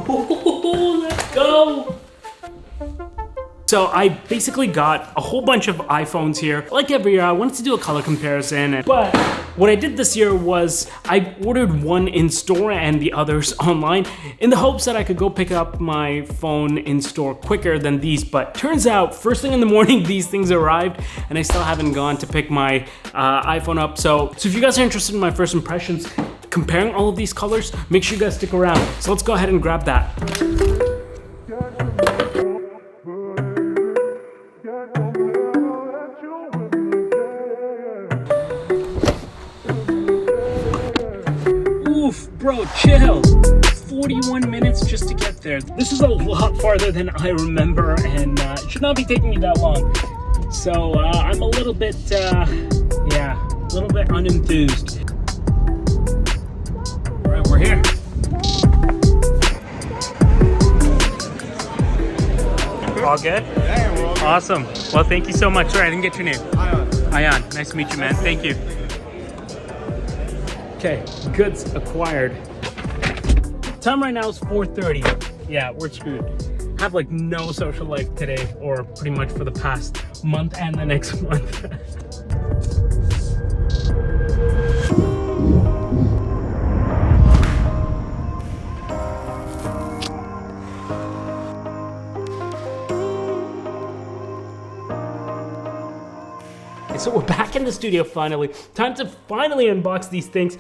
Ooh, let's go. So I basically got a whole bunch of iPhones here. Like every year, I wanted to do a color comparison, but what I did this year was I ordered one in store and the others online in the hopes that I could go pick up my phone in store quicker than these. But turns out, first thing in the morning, these things arrived and I still haven't gone to pick my iPhone up. So if you guys are interested in my first impressions, comparing all of these colors, make sure you guys stick around. So let's go ahead and grab that. Bro, chill. 41 minutes just to get there. This is a lot farther than I remember, and it should not be taking me that long. So I'm a little bit, yeah, a little bit unenthused. All right, we're here. All good? Yeah, we're all good. Awesome. Well, thank you so much. Sorry, I didn't get your name. Ayan. Nice to meet you, man. Thank you. Okay, goods acquired. Time right now is 4:30. Yeah, we're screwed. Have like no social life today, or pretty much for the past month and the next month. So we're back in the studio finally. Time to finally unbox these things.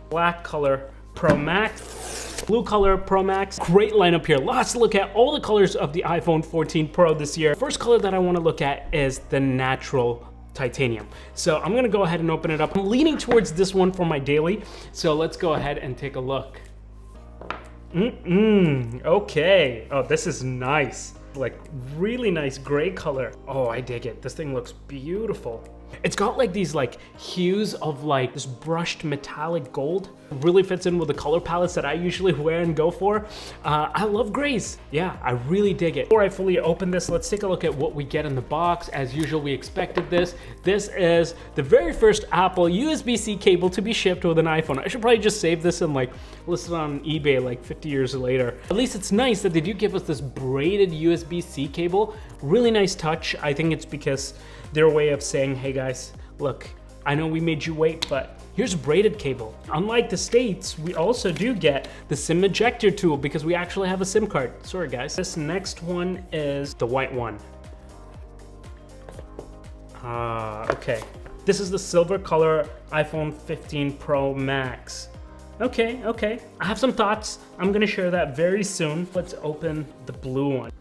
Black color Pro Max, blue color Pro Max. Great lineup here. Lots to look at. All the colors of the iPhone 14 Pro this year. First color that I want to look at is the natural titanium. So I'm gonna go ahead and open it up. I'm leaning towards this one for my daily. So let's go ahead and take a look. Okay. Oh, this is nice. Like really nice gray color. Oh, I dig it. This thing looks beautiful. It's got like these like hues of like this brushed metallic gold. It really fits in with the color palettes that I usually wear and go for. I love grays. Yeah, I really dig it. Before I fully open this, let's take a look at what we get in the box. As usual, we expected this. This is the very first Apple USB-C cable to be shipped with an iPhone. I should probably just save this and like list it on eBay like 50 years later. At least it's nice that they do give us this braided USB-C cable. Really nice touch. I think it's because their way of saying, hey guys, look, I know we made you wait, but here's a braided cable. Unlike the States, we also do get the SIM ejector tool because we actually have a SIM card. Sorry guys. This next one is the white one. Okay. This is the silver color iPhone 15 Pro Max. Okay. I have some thoughts. I'm gonna share that very soon. Let's open the blue one.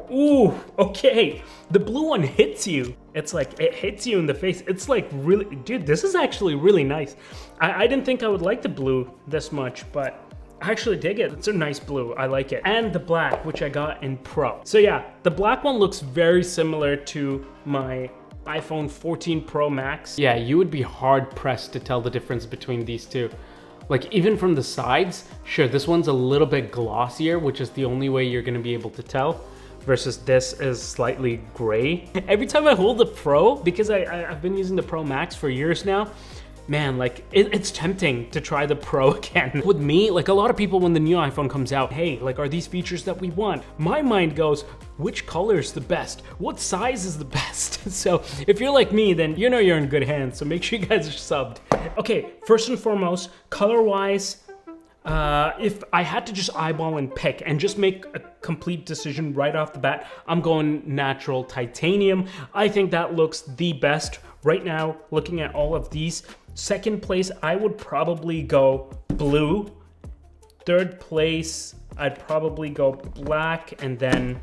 Ooh, okay. The blue one hits you. It's like, it hits you in the face. It's like really, dude, this is actually really nice. I didn't think I would like the blue this much, but I actually dig it. It's a nice blue, I like it. And the black, which I got in Pro. So yeah, the black one looks very similar to my iPhone 14 Pro Max. Yeah, you would be hard pressed to tell the difference between these two. Like even from the sides, sure, this one's a little bit glossier, which is the only way you're gonna be able to tell. Versus this is slightly gray. Every time I hold the Pro, because I've been using the Pro Max for years now, man, like it's tempting to try the Pro again. With me, like a lot of people when the new iPhone comes out, hey, like are these features that we want? My mind goes, which color is the best? What size is the best? So if you're like me, then you know you're in good hands. So make sure you guys are subbed. Okay, first and foremost, color-wise, if I had to just eyeball and pick and just make a complete decision right off the bat, I'm going natural titanium. I think that looks the best right now. Looking at all of these, second place, I would probably go blue. Third place, I'd probably go black, and then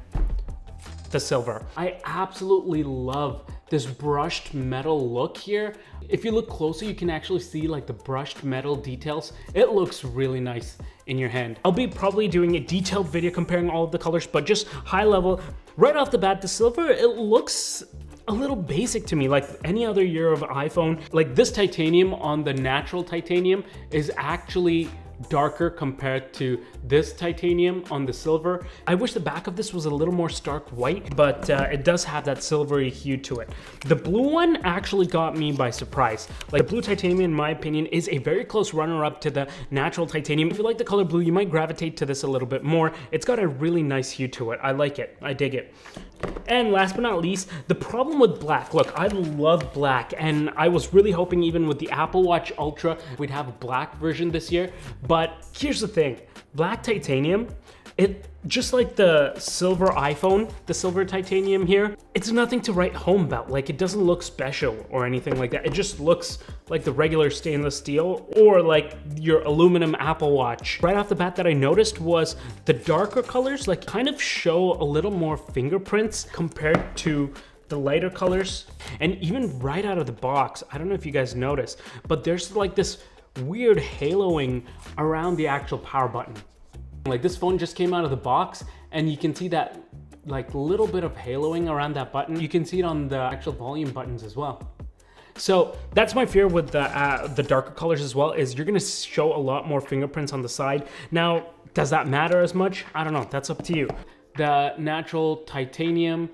the silver. I absolutely love this brushed metal look here. If you look closer, you can actually see like the brushed metal details. It looks really nice in your hand. I'll be probably doing a detailed video comparing all of the colors, but just high level, right off the bat, the silver, it looks a little basic to me, like any other year of iPhone. Like this titanium on the natural titanium is actually darker compared to this titanium on the silver. I wish the back of this was a little more stark white, but it does have that silvery hue to it. The blue one actually got me by surprise. Like, the blue titanium, in my opinion, is a very close runner-up to the natural titanium. If you like the color blue, you might gravitate to this a little bit more. It's got a really nice hue to it. I like it. I dig it. And last but not least, the problem with black. Look, I love black, and I was really hoping even with the Apple Watch Ultra, we'd have a black version this year. But here's the thing, black titanium, it just like the silver iPhone, the silver titanium here, it's nothing to write home about. Like, it doesn't look special or anything like that. It just looks like the regular stainless steel or like your aluminum Apple Watch. Right off the bat that I noticed was the darker colors like kind of show a little more fingerprints compared to the lighter colors. And even right out of the box, I don't know if you guys noticed, but there's like this weird haloing around the actual power button. Like, this phone just came out of the box and you can see that like little bit of haloing around that button. You can see it on the actual volume buttons as well. So that's my fear with the darker colors as well, is you're gonna show a lot more fingerprints on the side. Now, does that matter as much? I don't know, that's up to you. The natural titanium,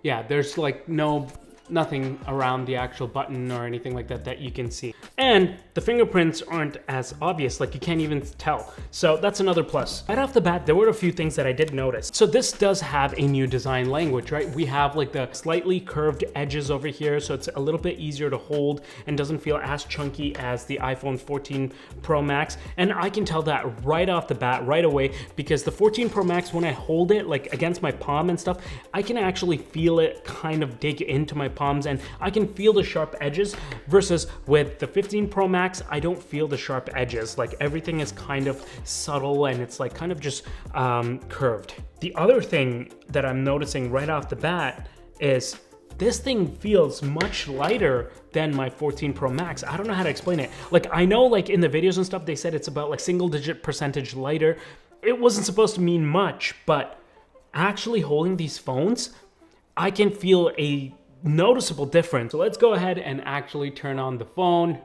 yeah, there's like nothing around the actual button or anything like that that you can see. And the fingerprints aren't as obvious, like you can't even tell. So that's another plus. Right off the bat, there were a few things that I did notice. So this does have a new design language, right? We have like the slightly curved edges over here, so it's a little bit easier to hold and doesn't feel as chunky as the iPhone 14 Pro Max. And I can tell that right off the bat, right away, because the 14 Pro Max, when I hold it like against my palm and stuff, I can actually feel it kind of dig into my palms and I can feel the sharp edges, versus with the 15 Pro Max, I don't feel the sharp edges. Like, everything is kind of subtle and it's like kind of just curved. The other thing that I'm noticing right off the bat is this thing feels much lighter than my 14 Pro Max. I don't know how to explain it. Like, I know like in the videos and stuff, they said it's about like single-digit percentage lighter. It wasn't supposed to mean much, but actually holding these phones, I can feel a noticeable difference. So let's go ahead and actually turn on the phone.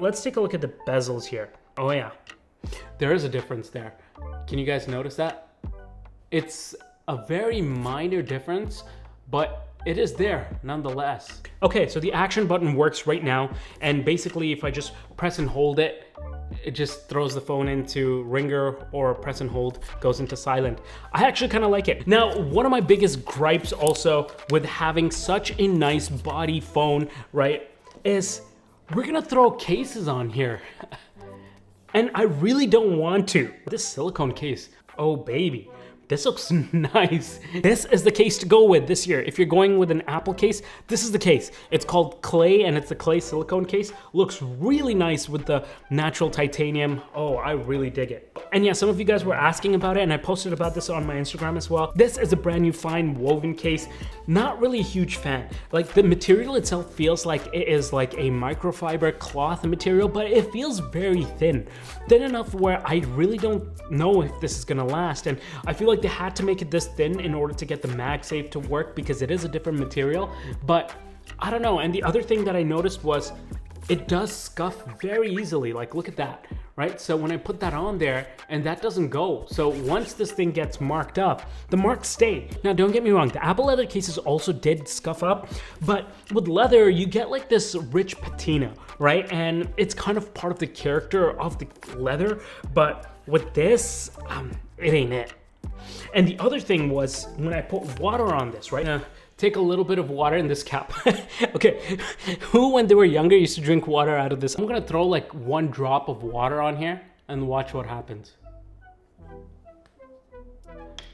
Let's take a look at the bezels here. Oh yeah, there is a difference there. Can you guys notice that? It's a very minor difference, but it is there nonetheless. Okay, so the action button works right now, and basically if I just press and hold it, it just throws the phone into ringer, or press and hold goes into silent. I actually kind of like it. Now, one of my biggest gripes also with having such a nice body phone, right, is we're gonna throw cases on here. And I really don't want to. This silicone case, oh baby, this looks nice. This is the case to go with this year. If you're going with an Apple case, this is the case. It's called Clay, and it's the Clay silicone case. Looks really nice with the natural titanium. Oh, I really dig it. And yeah, some of you guys were asking about it, and I posted about this on my Instagram as well. This is a brand new fine woven case. Not really a huge fan. Like, the material itself feels like it is like a microfiber cloth material, but it feels very thin. Thin enough where I really don't know if this is gonna last, and I feel like they had to make it this thin in order to get the MagSafe to work, because it is a different material. But I don't know. And the other thing that I noticed was it does scuff very easily. Like, look at that, right? So when I put that on there, and that doesn't go. So once this thing gets marked up, the marks stay. Now, don't get me wrong, the Apple leather cases also did scuff up, but with leather, you get like this rich patina, right? And it's kind of part of the character of the leather, but with this, it ain't it. And the other thing was when I put water on this, right? Take a little bit of water in this cap. Okay, who when they were younger used to drink water out of this? I'm gonna throw like one drop of water on here and watch what happens.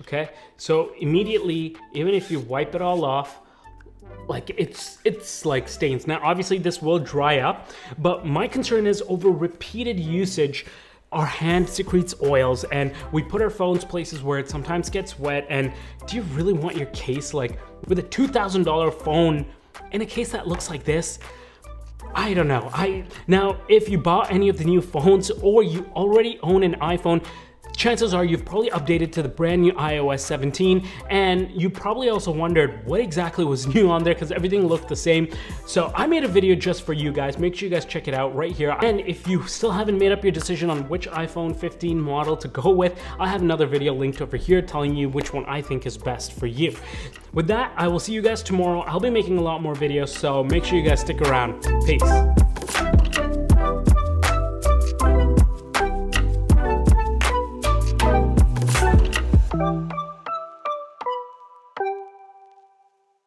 Okay, so immediately, even if you wipe it all off, like it's like stains. Now, obviously this will dry up, but my concern is over repeated usage, our hand secretes oils, and we put our phones places where it sometimes gets wet. And do you really want your case, like with a $2,000 phone, in a case that looks like this? I don't know. Now, if you bought any of the new phones or you already own an iPhone, chances are you've probably updated to the brand new iOS 17, and you probably also wondered what exactly was new on there because everything looked the same. So I made a video just for you guys. Make sure you guys check it out right here. And if you still haven't made up your decision on which iPhone 15 model to go with, I have another video linked over here telling you which one I think is best for you. With that, I will see you guys tomorrow. I'll be making a lot more videos, so make sure you guys stick around. Peace.